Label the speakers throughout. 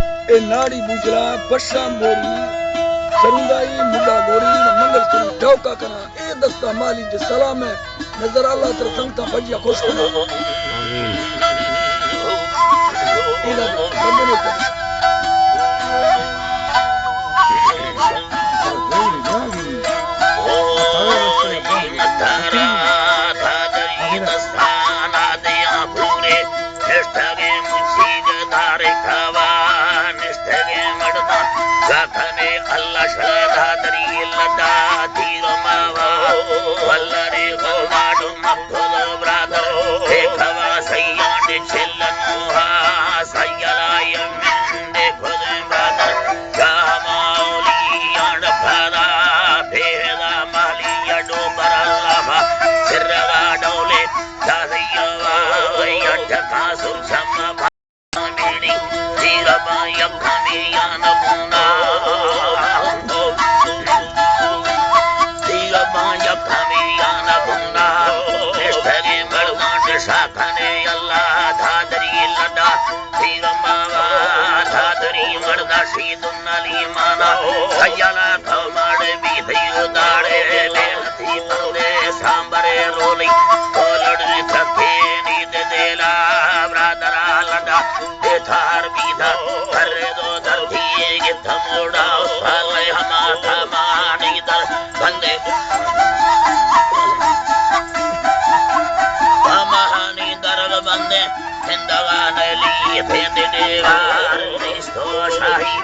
Speaker 1: ए नाड़ी बुजरा बशा मोरी सरुंगाई मुंडा गोरी मंगल सुरी ठोका करा ए दस्ता माली जे सलाम है नजर अल्लाह तरफ संगता फजिया खुश होना इला बंदे ने
Speaker 2: Allah shadadri lada dhiro mawa wallare gomadu mappudu brother ekava sayyande chellanuha sayyalayam minde khudum brother jamauli yadpada bheda mali yadu barallava sirra dole daziyava yadka surchama bhamini dhirama yakhami yanamuna शाखने अल्लाह धादरी लदा तीरमावा धादरी मर्दा शीदुन्नली माना सयला थमाड़े भी थियो दाड़े बेनती बंदे सांबरे रोली कोलड़ थके नींद देला ब्रादरा लदा देथार बीधा करे दो धरती के थमोड़ा साले हमा थमानी दर बंदे बंदे जिंदगानी फेंदे देवार निस्तो शाही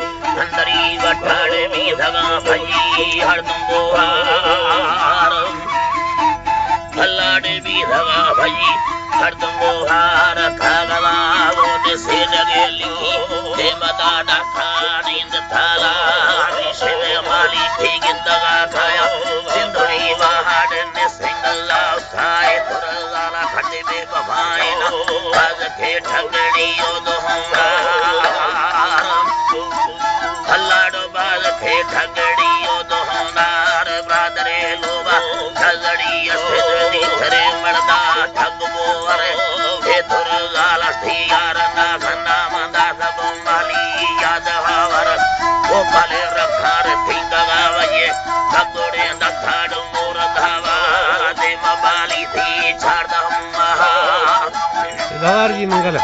Speaker 2: अंदरी गठाड़े भी धगा भई हरदम गोहार अल्लाड़े भी धगा भई हरदम गोहार खागला वो से लगे लिखी दे मदा डाका नींद थाला शिव माली थी गिंदगा खाया सिंधुरी बाहर ने सिंगला खाए तुरला खड़े बे बभाई ना बाज के ठगड़ी ओ दोहरा अल्लाड़ो बाज के ठगड़ी ओ दोहनार ब्रादरे लोबा ठगड़ी असदी थरे मर्दा ठगबो अरे ए तुरला यार ना खन्ना मंदा सब माली याद हावर वो भले रखार थिंगवा वये तगड़े दथाड़ मोर धावा दे मबाली थी छाड़
Speaker 3: गवार जी मंगल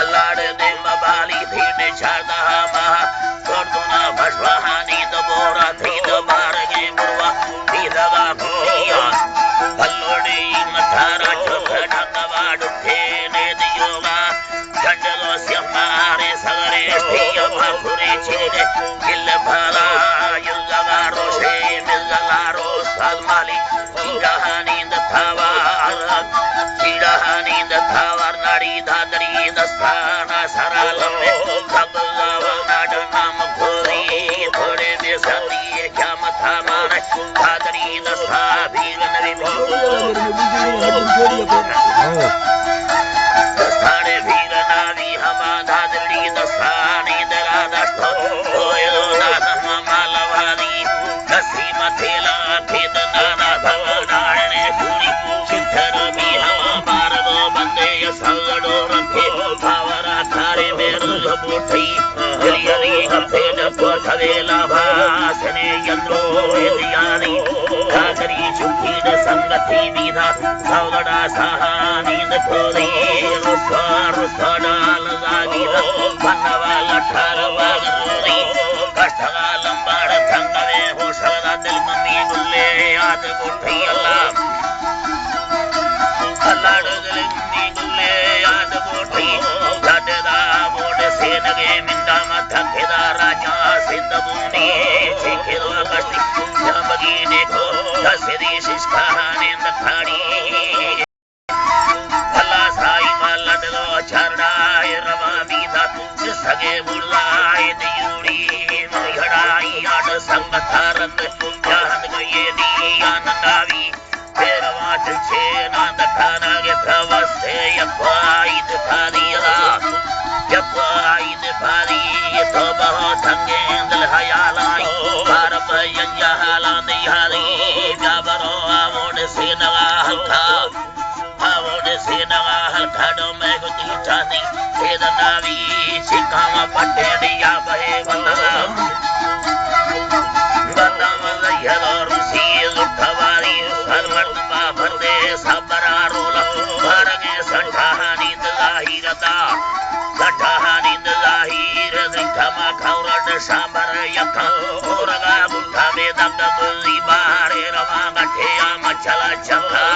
Speaker 2: अल्लाह दे मबाली थी ने छाड़ महा करदुना भस्वाहानी तो बोरा थी तो बार गे मुरवा थी दगा भूलिया अल्लोड़ी मथारा चोखड़ा कवाड़ उठे ने दियोगा गंडलो से मारे सगरे थिया भाखुरे छिले किल भला युगगा रोशे मिलला रो सलमाली चिड़हानी दथावार नाड़ी धादरी दस्ताना सराल में खबलावा नाड नाम घोरी थोड़े में सती क्या मथा मारे धादरी दस्ता भीर नवी दस्ताने भीर नावी हमा धादरी दस्तानी दरा दस्तो होयो नाम मालवादी दसी मथेला खेद नाना भवनाने पूरी चित्तर भी हमा मारदो बंदे सगड़ो रखे भावरा थारे में रुझ बूठी जलियली गफेद कोठवेला भासने यंत्रो दियानी काकरी चुकी द संगति विधा सौगड़ा सहानी द खोरी रुस्ता डाल जागी द बनवा लठार बागरी कष्टगा लंबाड़ थंगवे हो सदा दिल मम्मी गुल्ले याद बूठी अल्लाह अल्लाह दिल मम्मी गुल्ले याद बूठी दादा बोड से नगे मिंदा माथा खेदा राजा सिद्ध बुनी सिखेदो कष्टी जबगी देखो दसरी शिष्काने नखाड़ी अल्लाह साई मालडलो छरडाए रवा बीदा सगे बुलाए दियूड़ी मरिहड़ाई आड संग थारन जान गए दिया नंदावी फेरवा चलछे नांद खाना के थवसे यफाई दिखादिया यफाई दिखादी तो बहुत संगे दिल हयालाई भारत यंजा हाला दिहारी जाबरो आवोड से नवा हल्का आवोड से नवा हल्का डो मैं गुदी चांदी सेदनावी सिकावा पटेड़िया दा गठारी जाहिर दिखमा खौरड सांबर यका ओरगा बुठा में दग बुली बारे रवा गठिया मचला चखा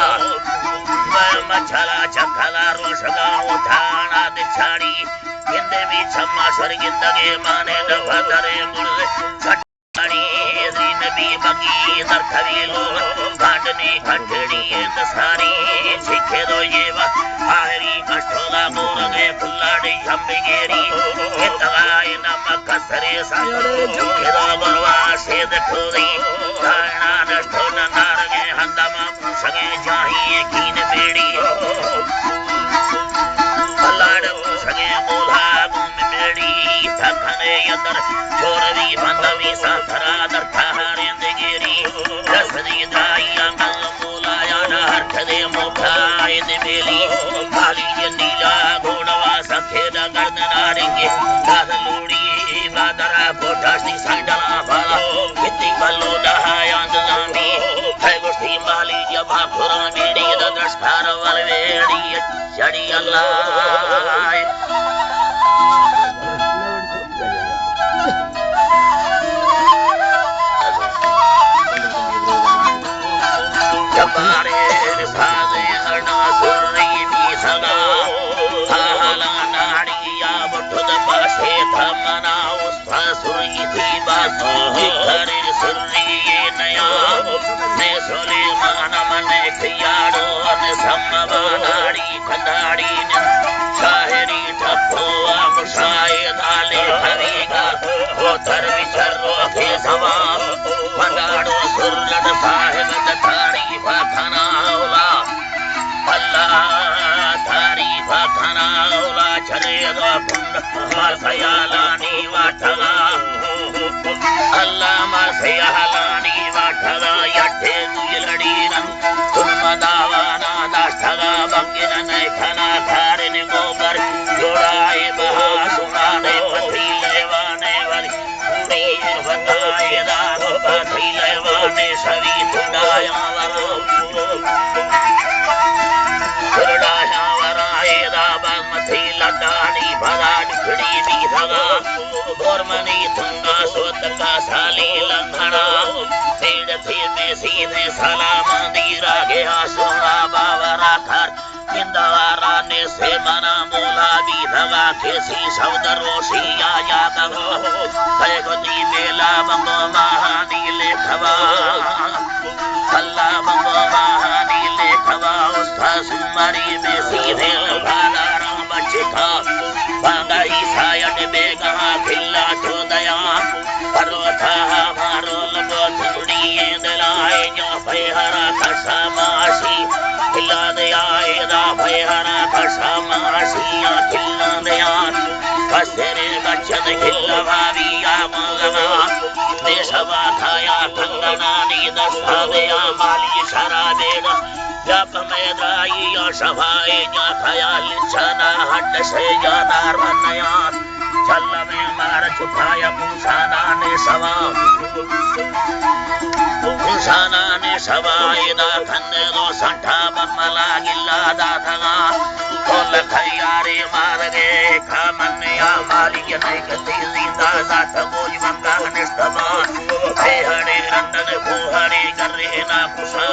Speaker 2: मचला चखला रोशगा उठाना दिछाड़ी किंदे भी छम्मा स्वर्गिंदगे माने न भदरे मुर्दे छटाड़ी नबी बगी दरखवीलो गांडनी खंडड़ी दसारी छिखे दो ये वा आखिरी कष्टोला गोरगे फुल्लाड़ी हम्बिगेरी इतगाई नमक कसरे सारे झुके दो बरवा सेद ठोरी धारणा नष्टो नारगे हंदमा पुसगे जाही कीन बेड़ी अल्लाड़ पुसगे मोला गुम बेड़ी थकने अंदर छोरवी बंदवी साथरा दर थारे अंदगेरी रसदी दाई अंगल मोला याना हरखदे मोखाए दे बेली काली नीला घोड़वा सफेद गर्दनारेंगे दाद लूड़ी बादरा कोठासी संडला भाला कितनी बलो दहाया अंदजामी है गुस्ती माली जब खुरा मेरी दस्कार वलवेड़ी चढ़ी अल्लाह जबारे साजे हरना सुरई भी सगा हाला नाड़िया बुठुद पासे थमना उस सुरई थी बात करे सुरई नया ने सोले मान मने खियाड़ो ने सम्मा नाड़ी खंडाड़ी ने शाहरी ठप्पो मुशाए दाले खरीगा वो थर विचरो के सवा मंडाड़ो सुरलड साहिब दथाड़ी फाखना औला अल्लाह तारीफ खाना औला चले दो कुंड मासयालानी वाठगा अल्लाह मासयालानी वाठगा यठे गुलड़ी रंग तुम मदावाना दाठगा बकिन ने खाना थारे ने गोबर जोड़ाए बहा सुनाने पथी लेवाने वाली पूरी बताए दाग पथी लेवाने सभी तुड़ाया वाला लडानी भराड़ी खड़ी भी धगा गोरमनी थंगा सोतका साली लंघना पेड़ थे में सीधे सलाम दीरा गया सोना बावरा कर इंदवारा ने से मना मोला भी धगा केसी शब्द रोशिया याद हो पैगोदी मेला बंगो महानी लेखवा अल्लाह बंगो महानी लेखवा उस्ता सुमरी में सीधे भाला चिखा बागाई सायड बेगा खिल्ला तो दया पर्वता मारो लगो थुड़िए दलाए जो भयहरा खसा मासी खिल्ला दया दा भयहरा खसा मासी या खिल्ला दया कसरे बचन खिल्ला भाविया मगना देशवा खाया कंगना नी दसा दया माली शराबेगा जब मैं दाई या सभाए या खयाल छना हट से जादार बनया चल में मार चुकाया पुंसाना ने सवाए दा खन्ने दो संठा बमला गिल्ला दा थगा कोल खयारे मार गे खामन या माली नहीं कती जिंदा जात बोली मंगा निष्ठमा हे हरे रंदन भूहरे करे ना कुसा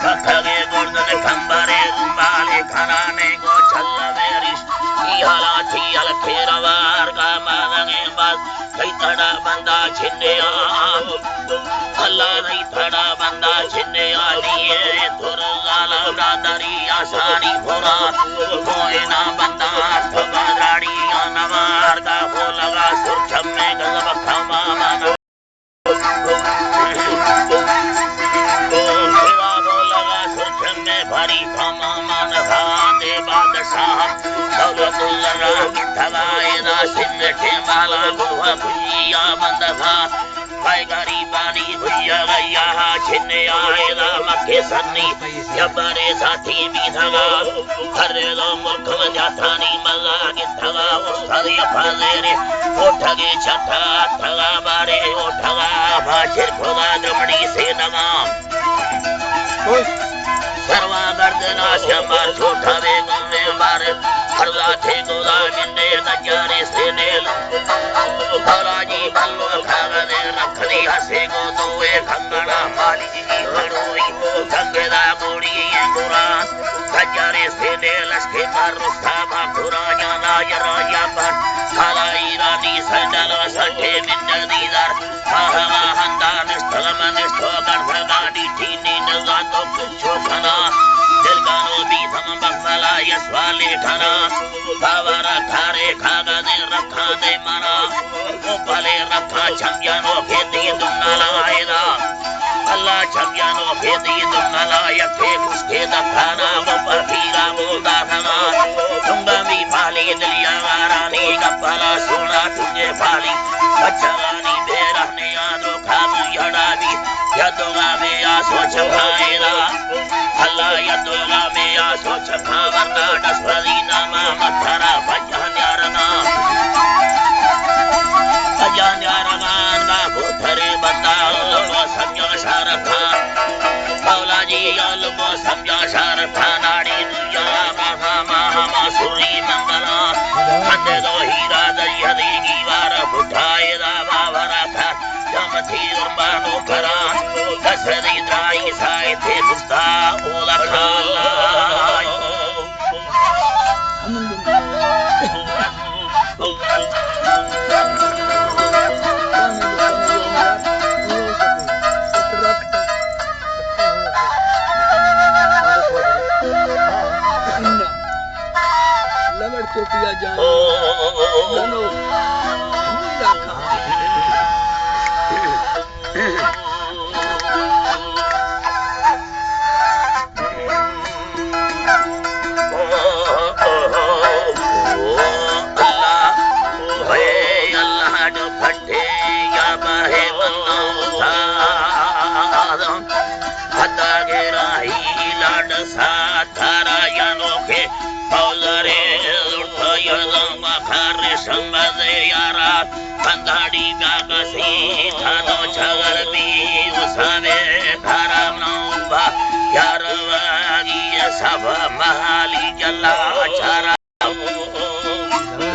Speaker 2: कखगे गोर्दन खंबारे बाले खनाने गो चल मेरी हाला थी अल खेरवार का मांगे बस कई तड़ा बंदा छिन्ने अल्लाह नहीं तड़ा बंदा छिन्ने लिए थोर लाला ब्रादरी आसानी भोरा कोई ना बंदा तो बादाड़ी नवार का हो लगा सुरछम में गजब खमा माना भरी खमा मान दे बादशाह दौलतुल्लाह की थगाए ना सिंगटे माला गुहा भुइया बंदगा भाई गरीबानी भुइया गया छिन्ने आए ना मक्के सन्नी जबरे साथी भी थगा हर दो मुल्क में जातानी मल्ला की थगा उस्ताद फाजेरे उठगे छठा थगा बारे उठगा भाषिर खुदा दमड़ी से नगाम सर्वा गर्दना से मार छोटा वे गुने मार हरदा थे गोदा मिंदे नजारे से नेल भौलाजी बल्लो खागने रख दी हसे गो दोए खंगना माली जी हड़ोई गंगेदा गोड़ी गोरा नजारे से नेल के कर रुस्ता भाखुरा जाना यराया पर खालाई रानी संडला सटे मिंद दीदार हाहा हंदा निष्ठलम निष्ठोगन भगाडी ठीनी नगातो कुछोखना दिलगानो बीधम बखमला यस्वाले ठना बावरा खारे खागा दे रखा दे मना ओपले रखा छम्यानो खेती दुन्नला आयदा अल्लाह छम्यानो खेती दुन्नला यखे कुस्के दखाना वो पखीरा बोदा धना तुंगमी फाली दिलिया वारानी कपला सोना तुझे फाली बच्चानी बेरहने यादो खाबू यड़ावी यदोगा में या सोच भाईरा अल्लाह यदोगा में या सोच भावरना डस्वरी नामा मथरा भजन यारना भजन यारमान बाबू थरे बताओ लो समझो शारखा बावलाजी यालो समझो शारखा नाड़ी दुया महा महा सुरी मंगला अंधे दो हीरा दरिया देगी वार बुठाए दा बावरा था जमथी उर्बानो करा दसरी द्राई साए थे गुस्ता ओला खाला
Speaker 1: लगड़ चोटिया जाए जनो रखा
Speaker 2: पंदाड़ी गागसी थानो छगर भी उसावे धरम नौबा यारवागी सब महाली जला छरा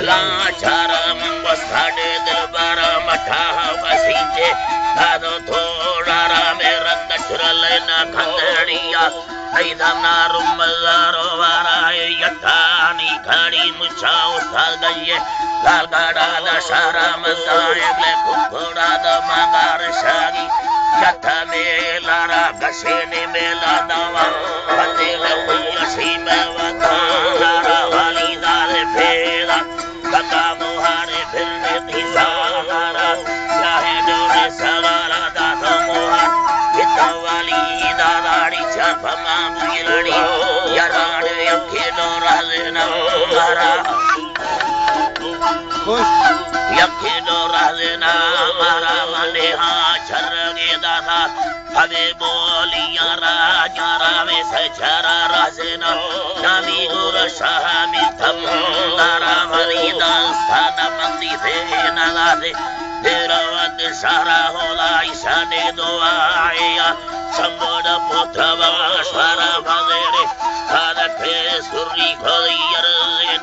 Speaker 2: ला छरा मंग साडे दिलबार मठा बसीचे दादो थोड़ा रामे रंग चुरल न खंडड़िया ऐदम ना रुमजारो वाराए यठानी खड़ी मुछा उस्ताद गये लाल गाड़ा दशहरा मजाए ब्ले कुकोड़ा द मगार शागी यथा मेलारा गशेने मेला दवा बंदेल कुयसी में वधारा वाली दारे फेरा कका मुहारे फिरने तीसारा चाहे डोरे सगारा दादा मुहार इतना वाली दादाड़ी छापमा मुलड़ी याराड़ यखेलो राजेना मारा यखेलो राजेना मारा मने हाँ छरगे दादा हमें बोली यारा यारा में सचरा राजेना नामी गुर शामी थम दारा मरीदा स्थान मंदी थे नगादे तेरावत सारा होला ईशाने दो आया संबोध पुत्र वाश्वरा भगेरे आदखे सुरी खोयर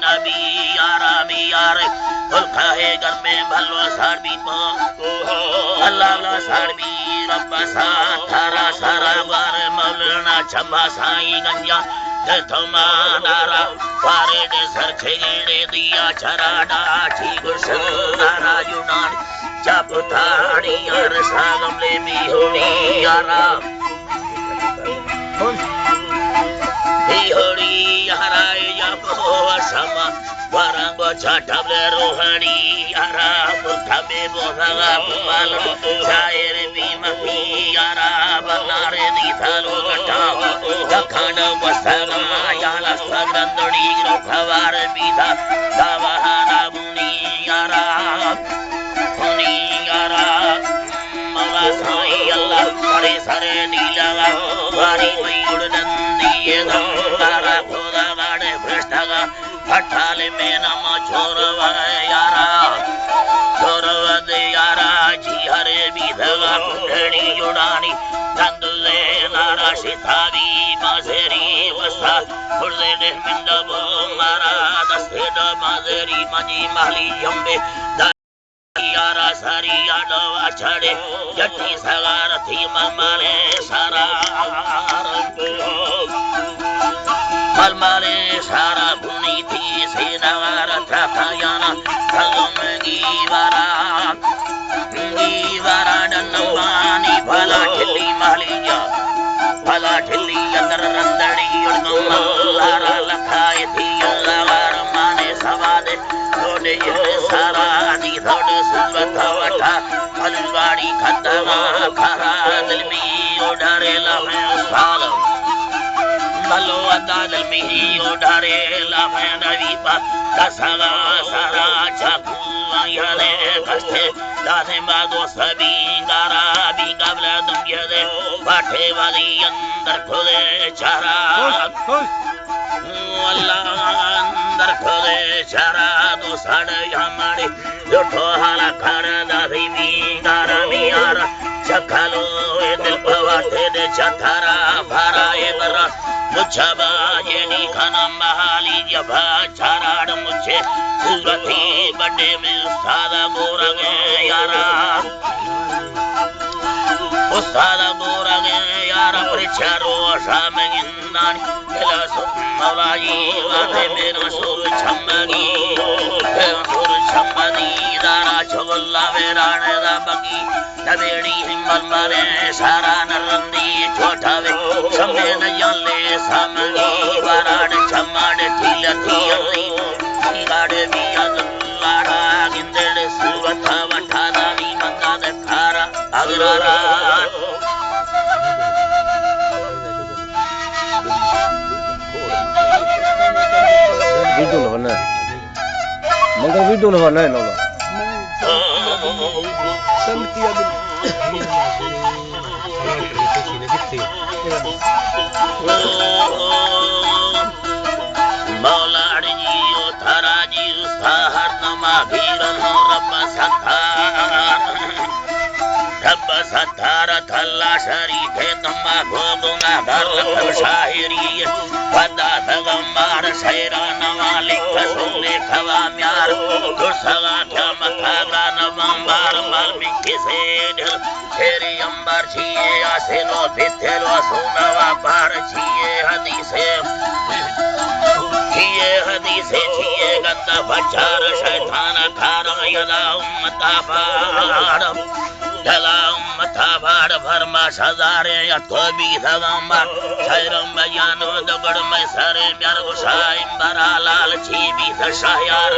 Speaker 2: नबी यारा मी यारे उल्काहे घर में भलो सारबी पो अल्लाह ला सारबी रब्ब सा थारा सारा बार मौलाना चंबा साई गंजा थमा दारा पारे दे सर खेड़े दिया चराडा ठी गुरसनारा युनान चापुताड़ी यार सागम ले मी होड़ी यारा होड़ी यारा या को समा वरंगो छाटबले रोहणी यारा मुखा में बोला बाल शायर भी मही यारा बनारे दी थालो गटा दखन वसना याला संगंदड़ी रो खवार बीधा दावाना बुनी यारा मौला साई अल्लाह सारे सारे नीला वारी मयूर नंदी धंगारा खोदा गाड़े भ्रष्टगा हठाले में नम छोरवा यारा छोरवद यारा जी हरे विधवा कुंडली जुड़ानी गंदले नारा सितारी मासेरी था खुर्दे दे मिंदबो मारा दस्ते द माजरी मजी माली जंबे यारा सारी यादो अछड़े जट्टी सगार थी मलमाले सारा मलमाले सारा बुनी थी सेनावार था खायाना तगमगी वारा डन्नवानी भला ठिल्ली मालिया भला ठिल्ली अंदर रंदड़ी उड़गमारा लखाए थी अल्लाह माने सवादे थोड़े सारा दी थोड़े सूरत वठा फलवाड़ी खतगा खरा दिल में उड़ारे लहे साल मलो अदा दिल में उड़ारे लहे नवी पा दसगा सारा चाकू याले कष्टे दाने बादो सभी गारा भी गबला तुम ये बाटे वाली अंदर खोले चारा अल्लाह अंदर खोले चारा दो साढ़े हमारे जो ठोहाला खाना दादी भी गारा भी यारा चखालो ये दिल पवाटे दे चथारा भारा ये बरा मुझे बाजे नी खाना महाली जबा चाराड मुझे सूरती बड़े में सादा गोरा गे यारा उस्ताद गोरा गे यारा परिचारो शाम गिंदान केला सुन मौलाजी वादे मेरा सुर छम्मगी दारा चोगल्ला वेराने दा बगी नवेड़ी हिम्मत मारे सारा नरंदी छोटावे समय न याले सामगी वाराड छम्माड ठीला थीयली गाड़े बिया लाड़ा गिंदड़ सूरत वठा दावी मंदा दे खारा अगरारा
Speaker 3: वीडियो लगाना मगर वीडियो लगाना है नौला
Speaker 1: संगति
Speaker 2: मौलाड़ी जी थारा जी साहर नमा भीरन रब सत्तार थल्ला शरीफे तम्मा भोगुना घर शायरी वदा धगमार शैरा नवालिक सुने खवा म्यार दुसगा मथागा नवंबर मलमी किसे तेरी अंबर छिए आसेलो भिथेलो सुनवा पार छिए हदीसे छिए गंदा बचार शैतान खारा यदा उम्मता बार दला उम्मता बार भरमा सजारे या तो भी धगम्बर शैरम बयानो दगड़ में सरे म्यार गुसाइम बरा लाल छीबी दशायार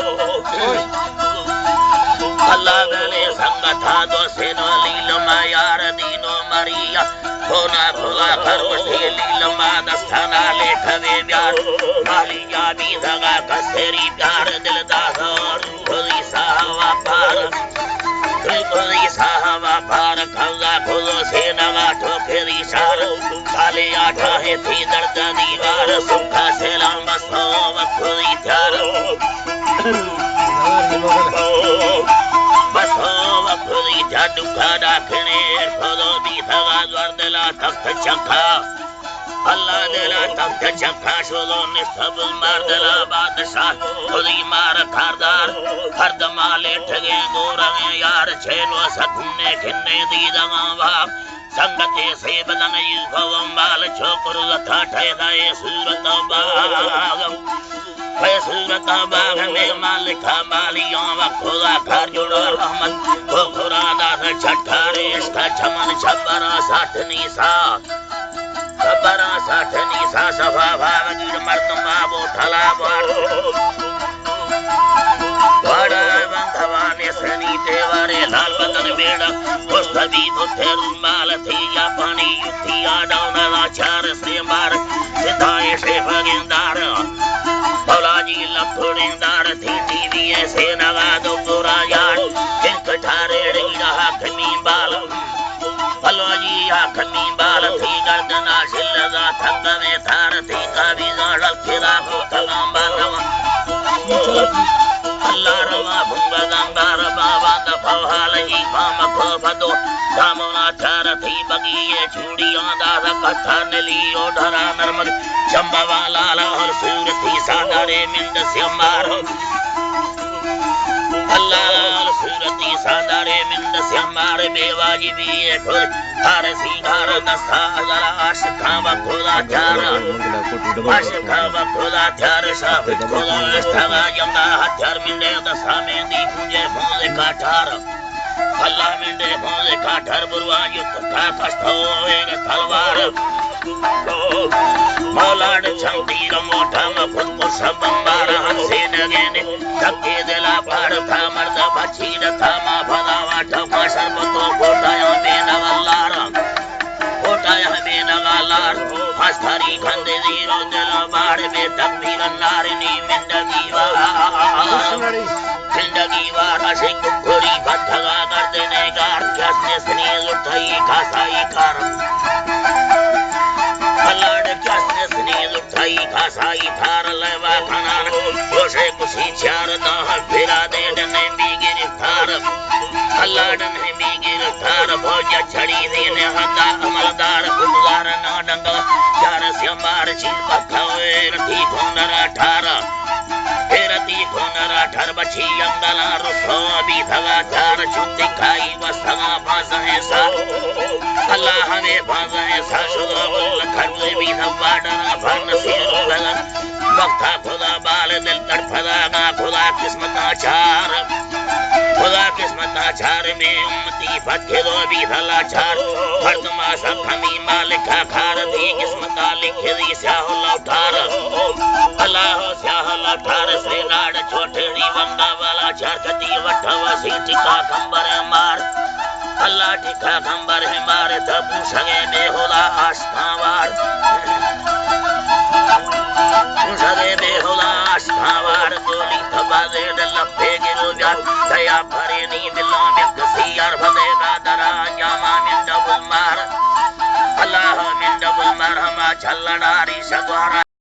Speaker 2: अल्लाह गले संगथा दो सेनो लीलमा यार दीनो मरिया खोना खोला खरवटे लीलमा दस्ताना लेखवे ब्यार मालिया भी धगा कसेरी प्यार दिल दासर खुदी साहवा पार खौजा खोलो से नगा ठोकेरी शार काले आठा है थी दर्द दीवार सुखा से लंबा सो खुदी प्यार बसो खुदी जादू का डाकने खोलो भी धगा द्वारदला तख्त चखा अल्लाह देला तख्त चखा शोलो निस्तबुल मार देला बादशाह खुदी मार खारदार हर दमाले ठगे गोरंगे यार छेलो सखने खिन्ने दी दगा संगते से बदन युगव माल छोकर लथा ठेदाए सूरत बाग में मालिका मालियों व खुदा घर जुड़ो रहमत वो खुरादा से छठारे इसका चमन छबरा साठनी सा सभा भाव गिर मर्दमा वो ठला बड़ा बंधवाने सनी देवारे लाल बदन बेड़ा पुस्तबी बुद्धे रुमाल थी या पानी युद्धि आडौना लाचार से मार सिधाए से भगेंदार भौलाजी लखुड़ेंदार थी टीवी ऐसे नगा दो गोरा यार एक ठारे रहा खमी बाल भौलाजी या खमी बाल थी गर्दना शिलगा थंग में थार थी कभी गाड़ खिला को थगाम बालवा अल्लाह रवा भुंगा गंगार बाबा द फवाल ही काम को बदो दामोना चार थी बगी ये चूड़ियां दादा कथा नलियो धरा नरमग चंबा लाला और सूरती सादारे मिंद से मारो अल्लाह सूरती सादारे मिंद से मारे बेवाजी भी ये ठोर हर सिंगार दस्ता जरा आशिका बखुदा चार आशिका बखुदा चार शाह खुदा इस्तागा जंगा हथ्यार मिंदे दस्ता में दी पूजे भोले काठार अल्लाह मिंदे भोले काठार बुरवा युद्ध का कष्टो एक तलवार मौलाड छंदी रमोटा में खुद को सब बारा हमसे नगेने धक्के दिला पार था मर्द बच्ची था माँ भलावा ठपा शरबतो कोटाया बेनगलार हस्तरी खंदे जीरो दिल बाढ़ में तकबीर नारिनी जिंदगी वारा से कुकुरी भटका कर देने गार कसने स्नेह उठाई खासाई कार अल्लाह कसने स्नेह उठाई खासाई थार लेवा खनान कोशे कुसी चार दाह फिरा दे डने भी गिरफ्तार अल्लाह डने भी गिरफ्तार भोज छड़ी देने हदा अमलदार गुजार ना डंगा चार से मार चिल पखावे रती कोनरा ठारा रती कोनरा ठर बची अंगला रुसो भी धगा चार चुत्ती खाई वसगा भाषा है सा अल्लाह हमें भाषा है सा शुद्र गुल खर्चे भी धवा डरा भरन से लगन वक्ता खुदा बाल दिल तड़फदा गा खुदा किस्मत आचार खुदा किस्मत आचार में उम्मती फतके दो भी धला चार फर्दमा सब हमी मालिका खार दी किस्मत लिखे दी स्याह लौटार अल्लाह स्याह लौटार से नाड़ छोटड़ी वंगा वाला चार कती वठवा सी टिका खंबर मार अल्लाह टिका खंबर है मारे तब सगे बेहुदा आस्थावार सगे बेहुदा आस्थावार गोली थबा दे लपे गिरो जा दया भरे नी बिल्ला में कसी यार भदेगा दरा जामा में डबल मार अल्लाह में डबल मार हमा छलड़ारी सगवारा